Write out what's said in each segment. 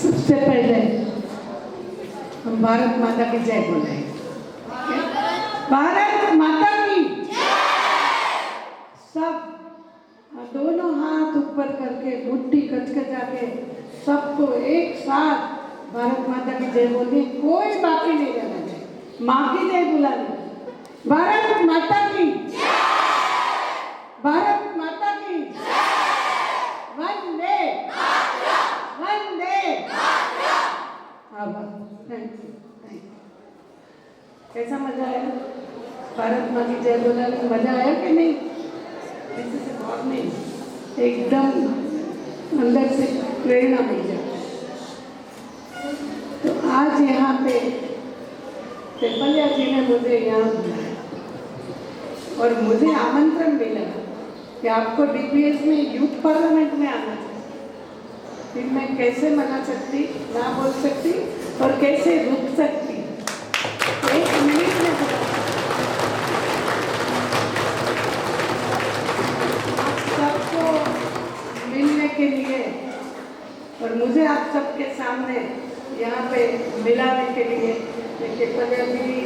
सबसे पहले हम भारत माता की जय बोले। भारत माता की सब दोनों हाथ ऊपर करके मुट्ठी कचकचा के सबको एक साथ भारत माता की जय बोलनी, कोई बाकी नहीं रहना चाहिए। माँ की जय बुलानी, भारत माता की, भारत माता की, वंदे वंदे। Thank you. कैसा मजा आया भारत माँ की जय बोलने में? मजा आया कि नहीं? ऐसे से बहुत नहीं, एकदम अंदर से प्रेरणा मिल जाए। तो आज यहाँ पे पिपलिया जी ने मुझे यहाँ बुलाया और मुझे आमंत्रण मिला कि आपको डीपीएस में यूथ पार्लियामेंट में आना चाहिए। फिर मैं कैसे मना सकती, ना बोल सकती और कैसे रुक सकती? एक मिनट में बता सबको मिलने के लिए और मुझे आप सबके सामने यहाँ पे मिलाने के लिए पिपलिया जी,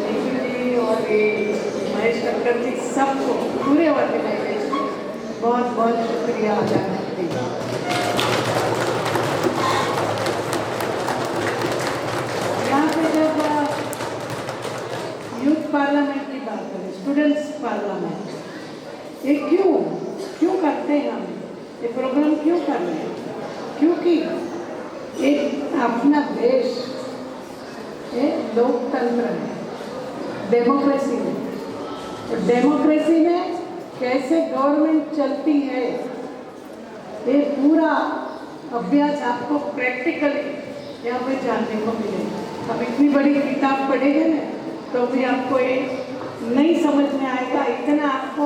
नीतू जी और महेश कक्कर जी, सबको पूरे ऑर्गेनाइजेशन बहुत बहुत शुक्रिया अदा करती हूँ। यहाँ पे जब यूथ पार्लियामेंट की बात करें, स्टूडेंट्स पार्लियामेंट, ये क्यों करते हैं? हम ये प्रोग्राम क्यों कर रहे हैं? क्योंकि एक अपना देश लोकतंत्र है, डेमोक्रेसी है। तो डेमोक्रेसी में कैसे गवर्नमेंट चलती है, ये पूरा अभ्यास आपको प्रैक्टिकली यहाँ पे जानने को मिलेगा। अब इतनी बड़ी किताब पढ़ेंगे ना तो भी आपको ये नहीं समझ में आएगा, इतना आपको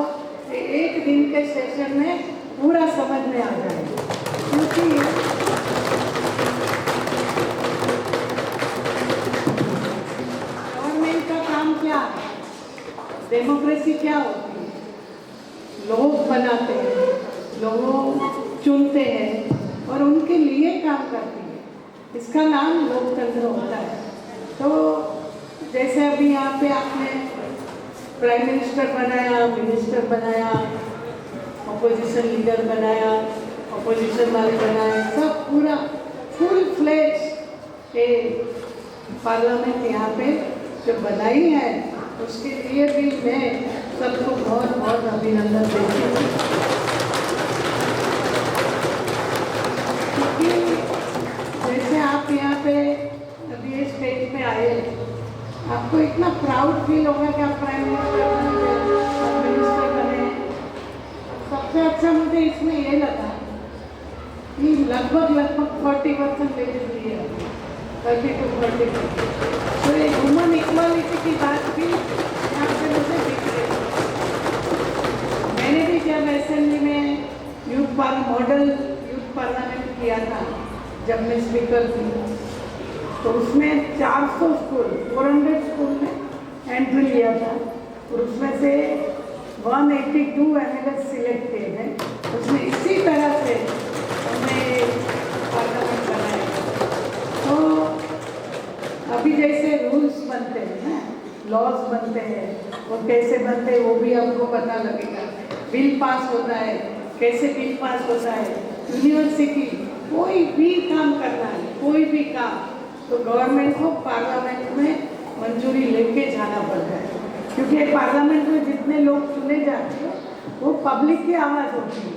एक दिन के सेशन में पूरा समझ में आ जाएगा। क्योंकि डेमोक्रेसी क्या होती है? लोग बनाते हैं, लोग चुनते हैं और उनके लिए काम करती है। इसका नाम लोकतंत्र होता है। तो जैसे अभी यहाँ पे आपने प्राइम मिनिस्टर बनाया, मिनिस्टर बनाया, अपोजिशन लीडर बनाया, अपोजिशन वाले बनाए, सब पूरा फुल फ्लेज ये पार्लियामेंट यहाँ पे जो बनाई है उसके लिए भी मैं सबको बहुत बहुत अभिनंदन देती हूँ। क्योंकि जैसे आप यहाँ पे अभी ये स्टेज पे आए, आपको इतना प्राउड फील होगा कि आप प्राइम मिनिस्टर बने, मिनिस्टर बने। सबसे अच्छा मुझे इसमें ये लगा कि लगभग 40% लेडीज दिए, 30 to 40%। तो ये वुमन इक्वालिटी की बात भी यहाँ पे मुझे दिख रही। मैंने भी जब असेंबली में मॉडल यूथ पार्लियामेंट किया था, जब मैं स्पीकर थी, तो उसमें 400 स्कूल, 400 स्कूल में एंट्री लिया था और उसमें से 182 एमएलए सिलेक्ट किए थे। उसमें इसी तरह से हमने पार्लियामेंट बनाया। तो अभी जैसे रूल्स बनते हैं ना, लॉज बनते हैं, वो कैसे बनते हैं वो भी आपको पता लगेगा। बिल पास होता है, कैसे बिल पास होता है। यूनिवर्सिटी कोई भी काम करना है, कोई भी काम, तो गवर्नमेंट को पार्लियामेंट में मंजूरी लेके जाना पड़ता है। क्योंकि पार्लियामेंट में जितने लोग चुने जाते हैं वो पब्लिक की आवाज़ होती है,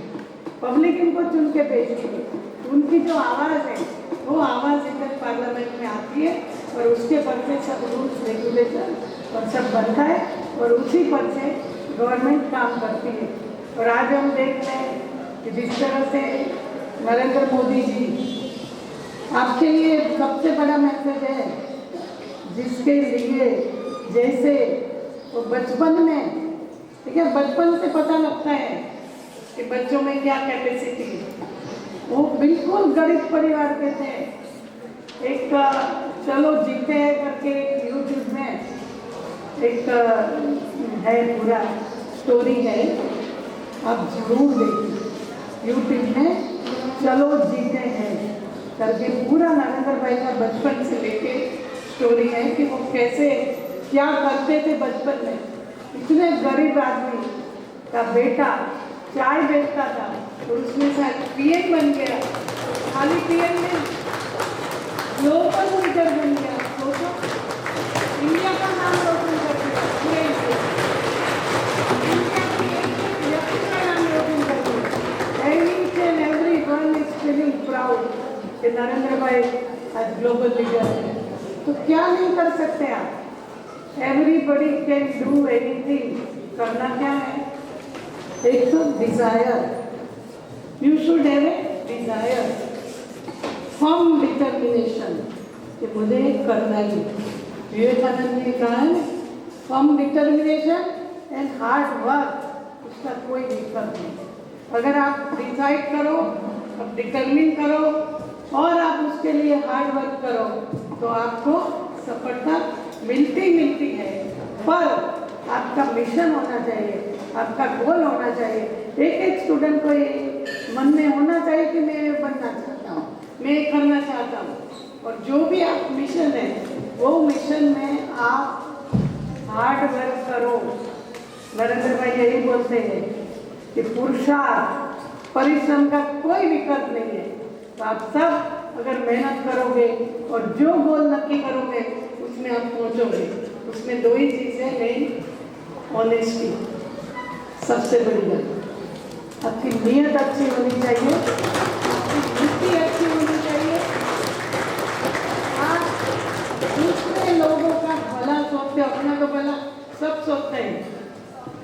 पब्लिक इनको चुन के भेजती है। उनकी जो आवाज़ है वो आवाज़ इधर पार्लियामेंट में आती है और उसके पर से सब रूल्स रेगुलेशन और सब बनता है और उसी पर से गवर्नमेंट काम करती है। और आज हम देख रहे हैं कि जिस तरह से नरेंद्र मोदी जी, आपके लिए सबसे बड़ा मैसेज है, जिसके लिए जैसे वो बचपन में, ठीक है, बचपन से पता लगता है कि बच्चों में क्या कैपेसिटी है। वो बिल्कुल गरीब परिवार के थे। एक चलो जीते हैं करके यूट्यूब में एक है, पूरा स्टोरी है, आप जरूर देखिए यूट्यूब में, चलो जीते हैं। करके पूरा नरेंद्र भाई का बचपन से लेके स्टोरी है कि वो कैसे क्या करते थे बचपन में। इतने गरीब आदमी का बेटा चाय बेचता था और उसमें से पीएम बन गया। खाली पीएम में ग्लोबल लीडर बन गया। सोचो, इंडिया का नाम रोशन कर दिया पूरे इंडिया की एक व्यक्ति का नाम रोशन कर दिया। Each and every one is feeling proud कि नरेंद्र भाई आज ग्लोबल लीडर है। तो क्या नहीं कर सकते आप? Everybody can do anything. करना क्या है? एक तो desire, you should have a desire, firm determination कि मुझे करना ही। विवेकानंद ने कहा है firm determination and hard work, उसका कोई विकल्प नहीं। अगर आप डिसाइड करो, अब डिटर्मिन करो और आप उसके लिए हार्ड वर्क करो तो आपको सफलता मिलती है। पर आपका मिशन होना चाहिए, आपका गोल होना चाहिए। एक स्टूडेंट को ये मन में होना चाहिए कि मैं बनना चाहता हूँ, मैं करना चाहता हूँ। और जो भी आप मिशन है वो मिशन में आप हार्ड वर्क करो। नरेंद्र भाई यही बोलते हैं कि पुरुषार्थ परिश्रम का कोई विकल्प नहीं है। तो आप सब अगर मेहनत करोगे और जो गोल नक्की करोगे उसमें आप पहुंचोगे। उसमें दो ही चीज़ें नहीं, ऑनेस्टी सबसे बड़ी बात। आपकी नीयत अच्छी होनी चाहिए, आपकी वृत्ति अच्छी होनी चाहिए। आप दूसरे लोगों का भला सोचते, अपना तो भला सब सोचते हैं,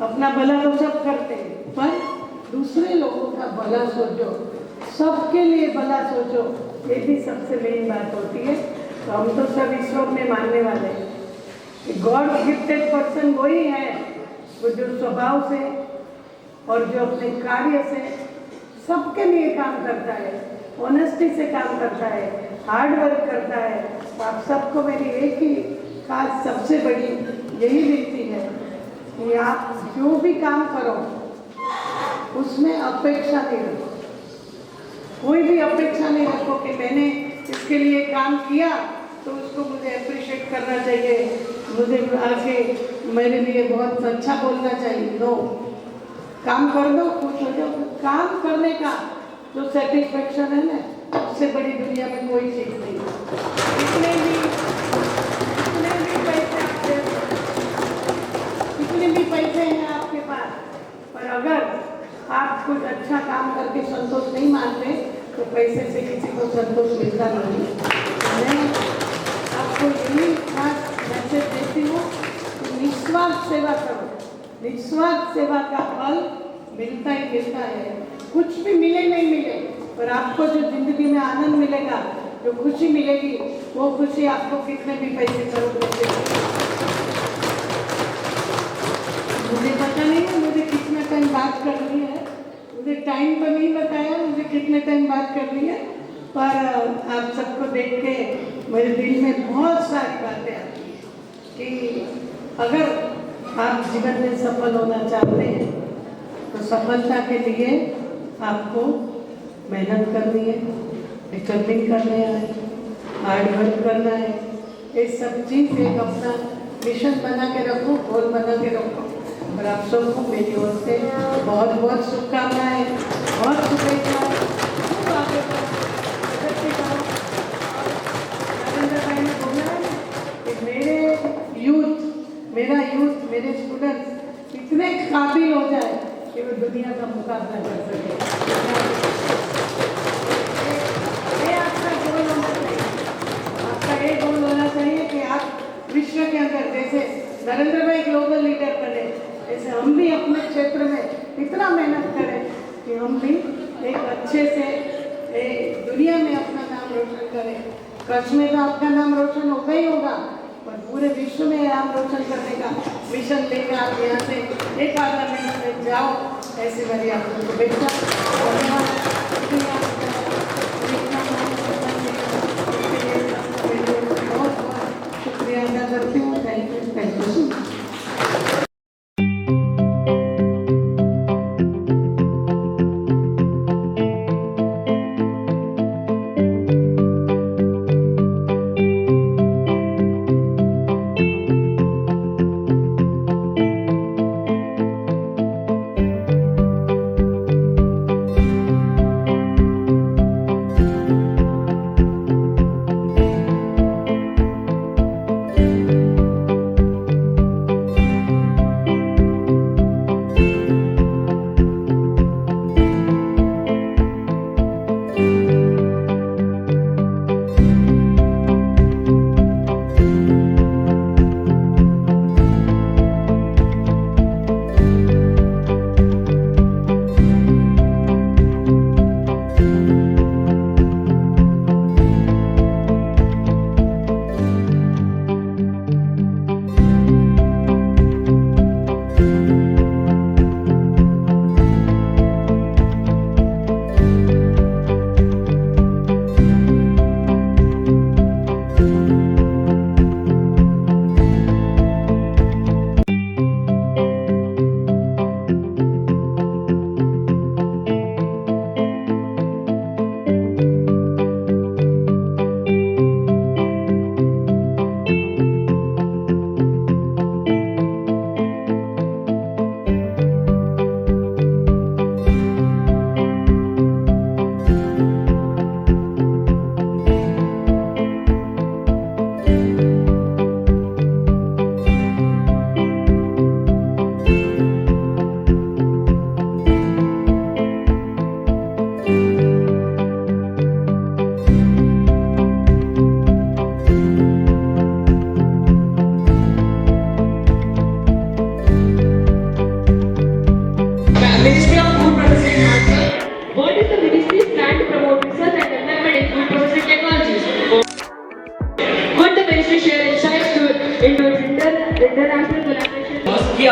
अपना भला तो सब करते हैं, पर दूसरे लोगों का भला सोचो, सबके लिए भला सोचो, ये भी सबसे मेन बात होती है। तो हम तो सब ईश्वर में मानने वाले हैं कि गॉड गिफ्टेड पर्सन वही है वो जो स्वभाव से और जो अपने कार्य से सबके लिए काम करता है, ऑनेस्टी से काम करता है, हार्ड वर्क करता है। तो आप सबको मेरी एक ही खास सबसे बड़ी यही विनती है कि आप जो भी काम करो उसमें अपेक्षा नहीं रखो। कोई भी अपेक्षा नहीं रखो कि मैंने इसके लिए काम किया तो उसको मुझे अप्रिशिएट करना चाहिए, मुझे आगे मेरे लिए बहुत अच्छा बोलना चाहिए। नो, काम कर दो, खुश हो जाओ। काम करने का जो सेटिस्फेक्शन है ना, उससे बड़ी दुनिया में कोई चीज़ नहीं। कितने भी पैसे आपके, कितने भी पैसे हैं आपके पास, पर अगर आप कुछ अच्छा काम करके संतोष नहीं मानते तो पैसे से किसी को संतोष मिलता नहीं। मैं आपको यही खास मैसेज देती हूँ कि निस्वार्थ सेवा करो। निस्वार्थ सेवा का फल मिलता ही मिलता है। कुछ भी मिले नहीं मिले, पर आपको जो जिंदगी में आनंद मिलेगा, जो खुशी मिलेगी, वो खुशी आपको कितने भी पैसे करोगे। मुझे पता नहीं है मुझे कितना टाइम बात करनी है, मुझे टाइम तो नहीं बताया मुझे कितने टाइम बात करनी है, पर आप सबको देख के मेरे दिल में बहुत सारी बातें आती हैं कि अगर आप जीवन में सफल होना चाहते हैं तो सफलता के लिए आपको मेहनत करनी है, डिटर्मिन करना है, हार्ड वर्क करना है। ये सब चीज़ एक अपना मिशन बना के रखो, गोल बना के रखो। और आप सबको मेरी ओर से बहुत बहुत शुभकामनाएं, बहुत शुभेच्छाएं। नरेंद्र भाई ने बोला है कि मेरा यूथ, मेरे स्टूडेंट्स इतने काबिल हो जाए कि वो दुनिया का मुकाबला कर सके। ये आपका गोल होना चाहिए। आपका ये गोल होना चाहिए कि आप विश्व के अंदर जैसे नरेंद्र भाई ग्लोबल लीडर बने, ऐसे हम भी अपने क्षेत्र में इतना मेहनत करें कि हम भी एक अच्छे से दुनिया में अपना नाम रोशन करें। कच्छ में तो आपका नाम रोशन होगा ही होगा, पर पूरे विश्व में नाम रोशन करने का मिशन लेकर आप यहाँ से एक पार्लियामेंट में जाओ। ऐसे मेरी आपको शुभेच्छा। धन्यवाद। बहुत बहुत शुक्रिया अदा करती हूँ। Thank you, thank you.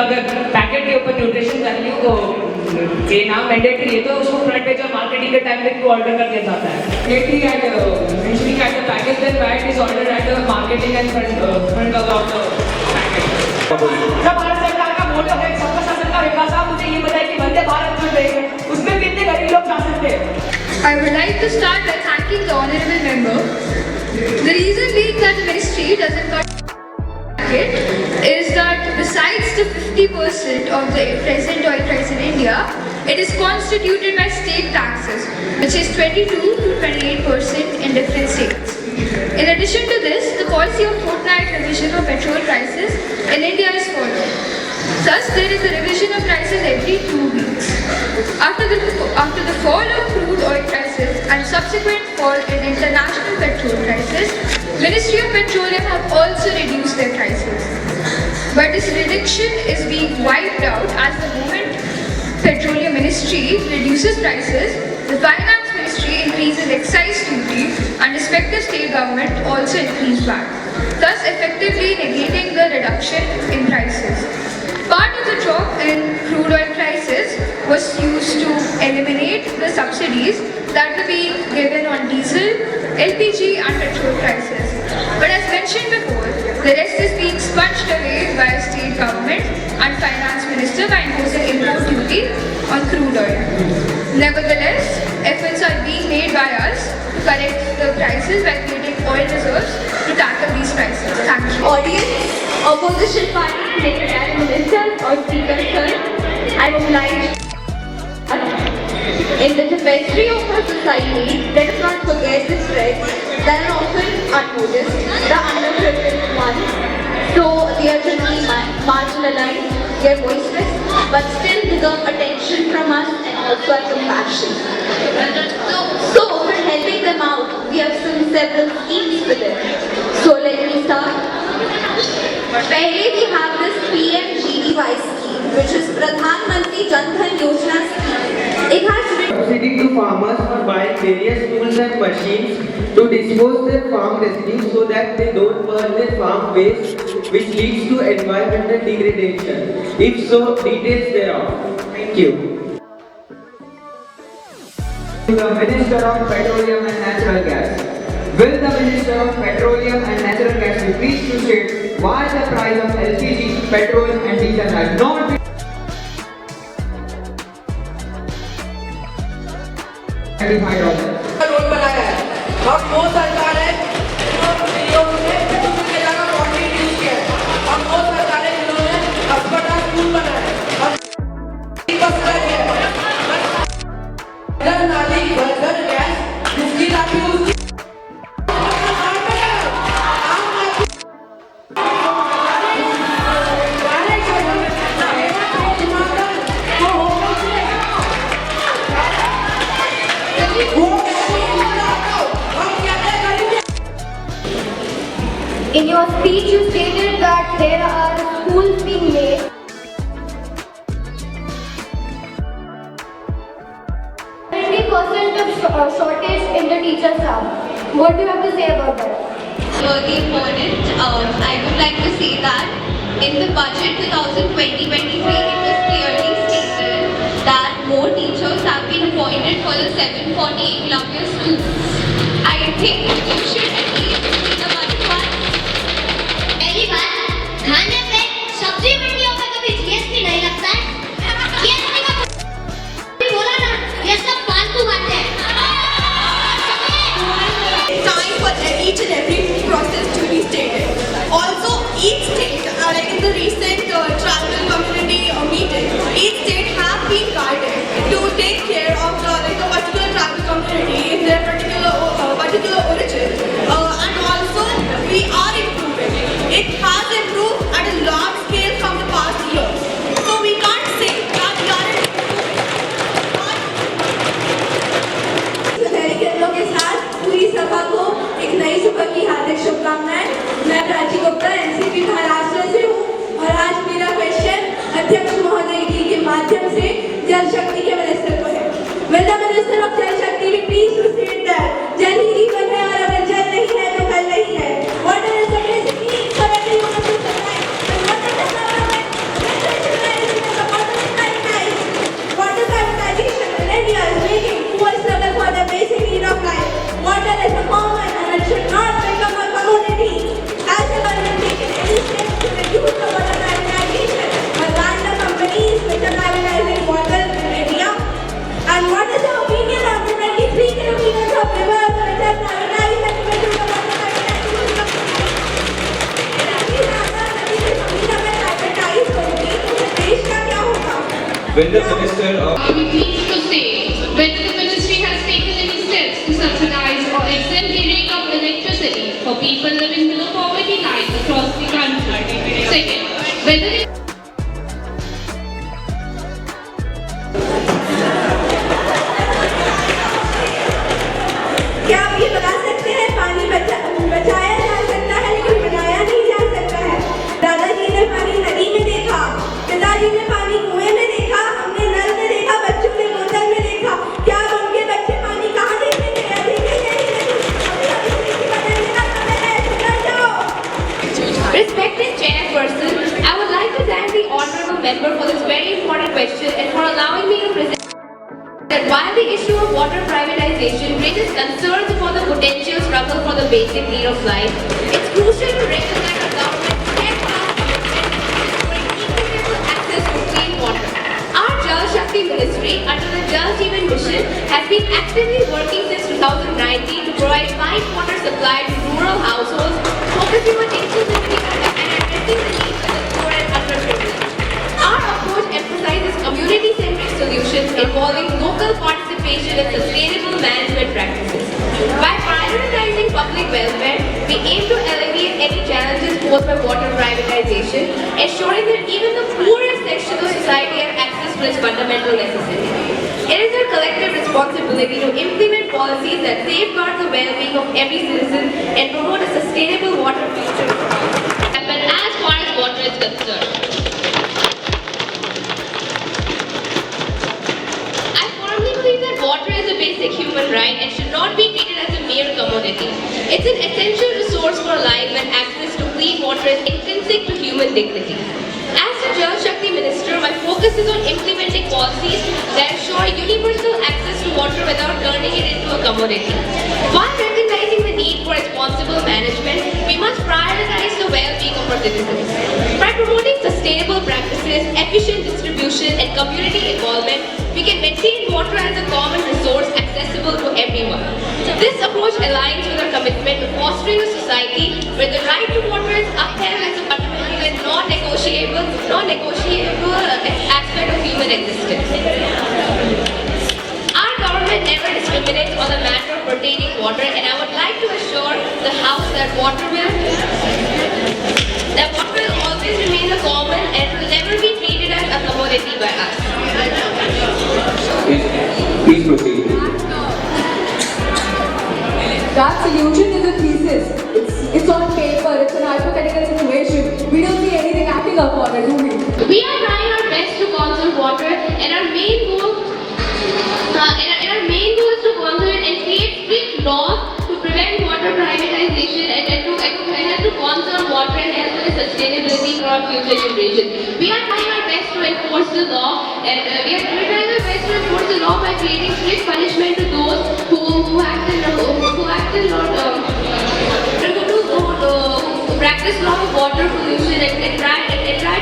अगर पैकेट के ऊपर न्यूट्रिशन वैल्यू को देना मैंडेटरी है तो उसको फ्रंट पेज और मार्केटिंग के टाइम पे ऑर्डर कर दिया जाता है. Mandatory at mentioning at the package, then why it is ordered at the marketing and front of the packet. जब भारत सरकार का मोटो है सबका शासन का विकास, आप मुझे ये बताइए कि वंदे भारत जो ट्रेन है उसमें कितने गरीब लोग जा सकते हैं? I would like to start by thanking the honorable member. The reason being that the ministry doesn't got it is that besides the 50% of the present oil price in India, it is constituted by state taxes, which is 22 to 28% in different states. In addition to this, the policy of fortnight revision of petrol prices in India is followed. Thus, there is a revision of prices every 2 weeks. After the fall of crude oil prices and subsequent fall in international petrol prices, Ministry of Petroleum have also reduced their prices. But this reduction is being wiped out as the moment Petroleum Ministry reduces prices, the Finance Ministry increases excise duty and respective state government also increase VAT, thus effectively negating the reduction in prices. Part of the drop in crude oil prices was used to eliminate the subsidies that were being given on diesel, LPG and petrol prices. But as mentioned before, the rest is being sponged away by state government and finance minister by imposing import duty on crude oil. Nevertheless, efforts are being made by us to correct the prices by creating oil reserves to tackle these prices. Thank you. Audience, opposition party, Secretary Minister or Speaker Sir, I would like in the tapestry of our society, let us not forget the threats that are often unnoticed, the underprivileged ones. So they are generally marginalized, they are voiceless, but still deserve attention from us and also our compassion. So for helping them out, we have several schemes for them. So let me start. पहले we have this PMGDY scheme, which is Pradhan Mantri Jan Dhan Yojana scheme. It has subsidy to farmers for buying various tools and machines to dispose their farm residues so that they don't burn their farm waste, which leads to environmental degradation. If so, details thereof. Thank you. To the Minister of Petroleum and Natural Gas. Will the Minister of Petroleum and Natural Gas be pleased to state why the price of LPG, petrol and diesel has not been $35? Road बनाया है और वो सरकार है जिन्होंने use किया है और वो सरकार है जिन्होंने अस्पताल स्कूल बनाया है और नाली बर्गर गैस जिसकी ताकि उसकी in your speech you stated that there are schools being made. 70% of shortage in the teacher staff. What do you have to say about that? Very important. I would like to say that in the budget 2020-23, it was clearly stated that more teachers have been appointed for the 740 Eklavya schools. I think you should at least see the budget once. पहली बात, खाने पे सब्जी मंडियों में कभी GST नहीं लगता है। जीएसटी का बोला ना, ये सब फालतू बातें हैं। Time for each and every process to be stated. Also, each state, like in the recent tribal community meeting, each state have been guided to take care of the particular tribal community in their particular origin. And also, we are improving. It has improved at a large scale from the past years. So we can't say that we are केंद्रों के साथ पूरी सभा को एक नई सुबह की हार्दिक शुभकामनाएं। मैं प्राची गुप्ता एनसीपी महाराष्ट्र से हूँ और आज मेरा क्वेश्चन अध्यक्ष महोदय जी के माध्यम से जल शक्ति के मिनिस्टर को है। Will the Minister of Jal Shakti be pleased to state that जल ही जीवन है और अगर जल नहीं है तो कल नहीं है। What is the basic need for everyone to survive and what is the government needs. Has the government taken any steps to reduce the water privatization or ban the companies which are privatizing water in India? And what is the opinion of the 23 kilometers of rivers which are privatized and given to the water privatization company? Privatise होगी तो देश का क्या होगा? When the minister of Are we pleased to say whether the ministry has taken any steps to subsidize or exempt the rate of electricity for people living below poverty line across the country? Second, whether it क्या आप ये बता सकते हैं पानी बचाया जा सकता है लेकिन बनाया नहीं जा सकता है? दादाजी ने पानी नदी में देखा, पिताजी ने पानी कुएं में देखा, हमने नल में देखा, बच्चों ने बोतल में देखा। क्या अब उनके बच्चे पानी कहाँ देखेंगे? या देखेंगे ही नहीं। अभी स्थिति बदलने का समय है, सुधर जाओ। Respected Chairperson, I would like to thank the honorable member for this very important question and for allowing me to present that while the issue of water privatization raises concerns for the potential struggle for the basic need of life, it's crucial to recognize the government's steadfast commitment for equitable access to clean water. Our Jal Shakti Ministry, under the Jal Jeevan Mission, has been actively working since 2019 to provide fine water supply to rural households, focusing on inclusivity and addressing the needs of the poor and underprivileged. Our approach emphasizes community-centric solutions involving local participation and sustainable management practices. By prioritizing public welfare, we aim to alleviate any challenges posed by water privatization, ensuring that even the poorest sections of society have access to its fundamental necessities. It is our collective responsibility to implement policies that safeguard the well-being of every citizen and promote a sustainable water future. But as far as water is concerned, I firmly believe that water is a basic human right and should not be treated as a mere commodity. It's an essential resource for life and access to clean water is intrinsic to human dignity. As the Jal Shakti Minister, my focus is on implementing policies that ensure universal access to water without turning it into a commodity. While recognizing the need for responsible management, we must prioritize the well-being of our citizens. By promoting sustainable practices, efficient distribution, and community involvement, we can maintain water as a common resource accessible to everyone. This approach aligns with our commitment to fostering a society where the right to water is upheld as a fundamental and non-negotiable aspect of human existence. Our government never discriminates on the matter pertaining water, and I would like to assure the House that water will always remain a common and will never be treated as a commodity by us. please proceed. That solution is a thesis. It's on paper. It's an hypothetical situation. We don't see anything acting upon it, do we? We are trying our best to conserve water, and our main goal is to conserve it and create strict laws to prevent water privatization and to help to conserve water and help with the sustainability for our future generations. We are trying our best to enforce the law, and we are trying our best to enforce the law by creating strict punishment to those who practice law of water pollution and try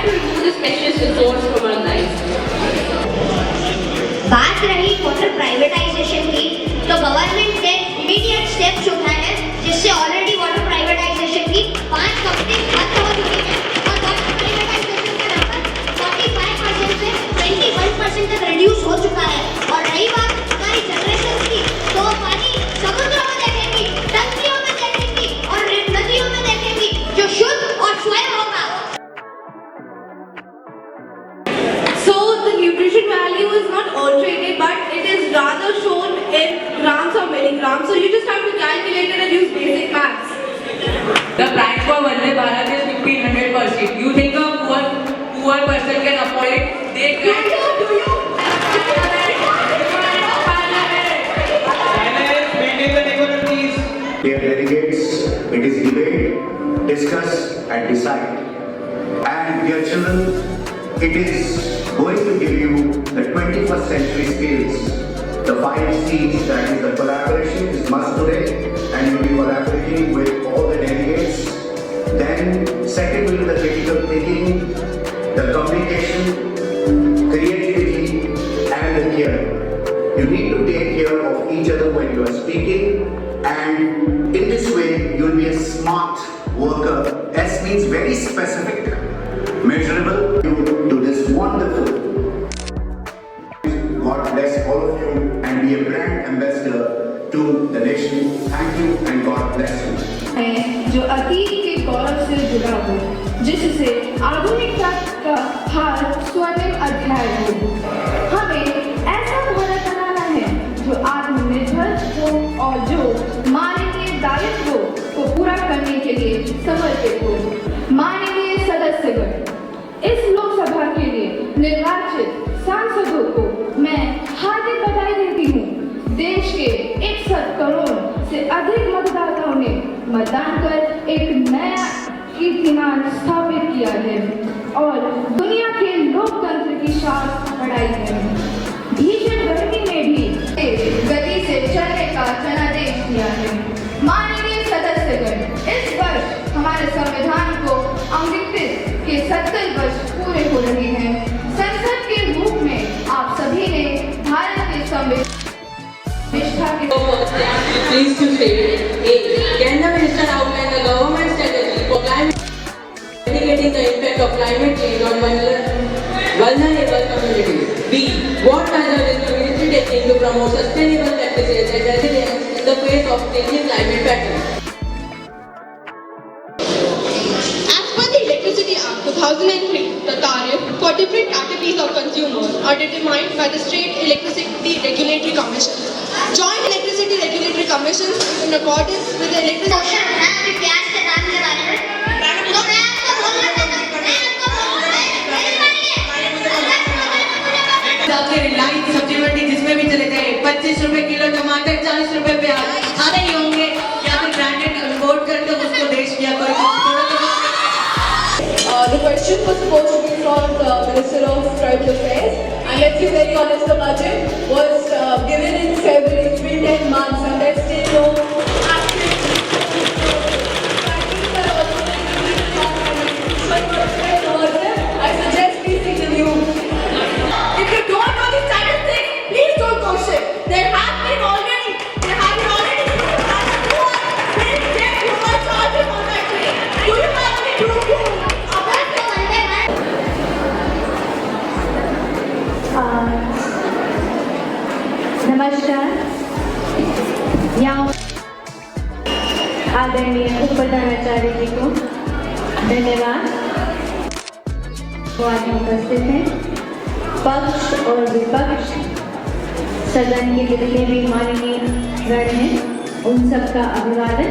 to remove this precious resource from our lives. बात रही water privatisation की, तो government ने immediate steps उठाए हैं जिससे already water privatisation की 5 company बंद हो चुकी है और वाटर प्राइवेटाइजेशन का नंबर 45% से 21% तक रिड्यूस हो चुका है। और रही बात हमारी जनरेशन की, तो पानी समुद्रों में देखेंगी, टंकियों में देखेंगी और नदियों में देखेंगी जो शुद्ध और स्वयं होगा। So the nutrition value is not earth-rated, but it is rather shown in grams or milligrams. So you just have to calculate it and use basic maths. The price for Vande Bharat is 1500%. You think a poor person can afford it? They can. Do you? Maintain the decorum, please. Dear delegates, it is debate, discuss and decide. And dear children, it is going to give you the 21st century skills. The 5 C's, that is the collaboration is must today, and you'll be collaborating with all the delegates smart worker. S means very specific, measurable to this wonderful. God bless all of you and be a brand ambassador to the nation. Thank you and God bless you. है जो अतीत के गौरव से जुड़ा हो, जिससे आधुनिकता का हर स्वर्णिम अध्याय हो। हमें ऐसा भारत बनाना है जो आत्मनिर्भर हो और जो मानवीय दायित्वों को पूरा करने के लिए समर्पित हो। माननीय सदस्यगण, इस लोकसभा के लिए निर्वाचित सांसदों को मैं हार्दिक बधाई देती हूँ। देश के 61 करोड़ से अधिक मतदाताओं ने मतदान कर एक नया कीर्तिमान स्थापित किया है और दुनिया के लोकतंत्र की शान बढ़ाई है। भीषण गर्मी में भी गति से चलने का जनादेश दिया है। माननीय सदस्यगण, इस वर्ष हमारे संविधान को अंकित के 70 वर्ष पूरे हो रहे हैं। संसद के रूप में आप सभी ने भारत के संविधान Pleased to state, can the minister outline the government strategy for climate mitigating the impact of climate change on vulnerable communities? B. What measures is the ministry taking to promote sustainable practices and resilience in the face of changing climate patterns? As per the Electricity Act 2003, the tariff for different categories of consumers are determined by the State Electricity Regulatory Commission. Joint Electricity Regulatory Commission is in accordance with the Electricity Reliance सब्जी मंडी जिसमें भी चले जाए 25 रुपए kilo टमाटर 40 रुपए पे आते ही होंगे, या फिर ब्रांडेड इंपोर्ट करके उसको देश या कोई The question was supposed to be from the Minister of Tribal Affairs, and let's be very honest, the budget was given in February. It's been 10 months, and there's still no action. I suggest we see the news. If you don't know the statistics, please don't question. There have been already charges on that train. Do you have any proof? नमस्कार। यहाँ आदरणीय उप प्रधानाचार्य जी को धन्यवाद। वो आज उपस्थित हैं। पक्ष और विपक्ष, सदन के जितने भी माननीय गण हैं, उन सबका अभिवादन,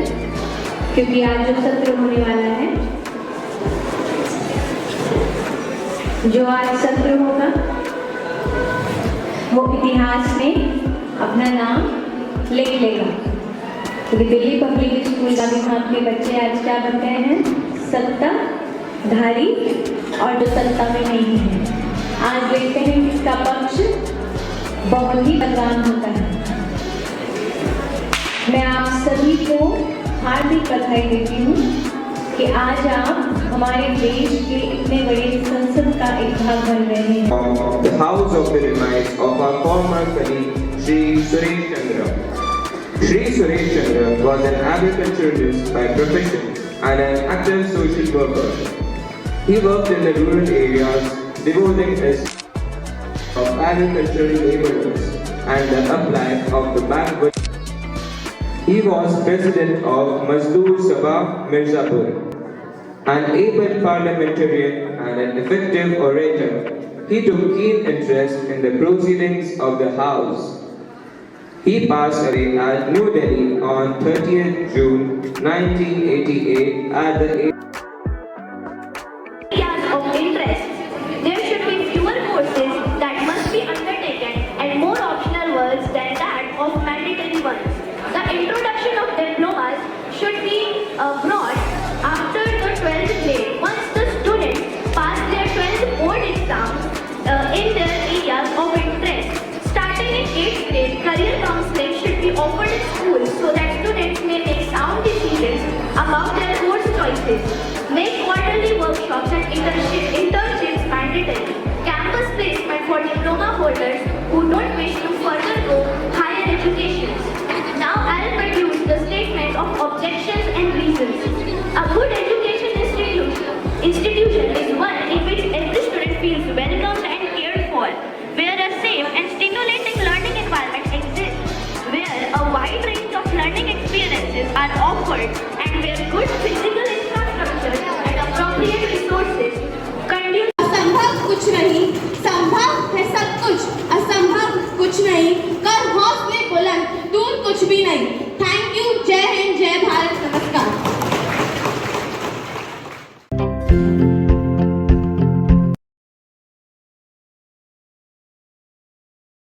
क्योंकि आज जो सत्र होने वाला है, जो आज सत्र होगा वो इतिहास में अपना नाम लिख लेगा, क्योंकि दिल्ली पब्लिक स्कूल का भी आपके बच्चे आज क्या बन गए हैं, सत्ताधारी और जो सत्ता में नहीं है। आज देखते हैं किसका पक्ष बहुत ही बलवान होता है। मैं आप सभी को हार्दिक बधाई देती हूँ कि आज आप हमारे देश के इतने बड़े संसद का एक भाग बन रहे हैं। The house of the demise of our former colleague Shri Suresh Chandra. Shri Suresh Chandra was an agriculturalist by profession and an active social worker. He worked in the rural areas, devoting his of agricultural laborers and the uplife of the backward. He was president of Mazdoor Sabha Mirzapur. An able parliamentarian and an effective orator, he took keen interest in the proceedings of the House. He passed away at New Delhi on 30th June 1988 at the age of interest. There should be fewer courses that must be undertaken and more optional words than that of mandatory ones. The introduction of diplomas should be brought after the 12th grade. Once the students pass their 12th board exams in their areas of interest, starting in 8th grade, career counseling should be offered in schools so that students may make sound decisions about their course choices. Make quarterly workshops and internships mandatory. Campus placement for diploma holders who don't wish to further go higher education. Now I'll produce the statement of objections and reasons.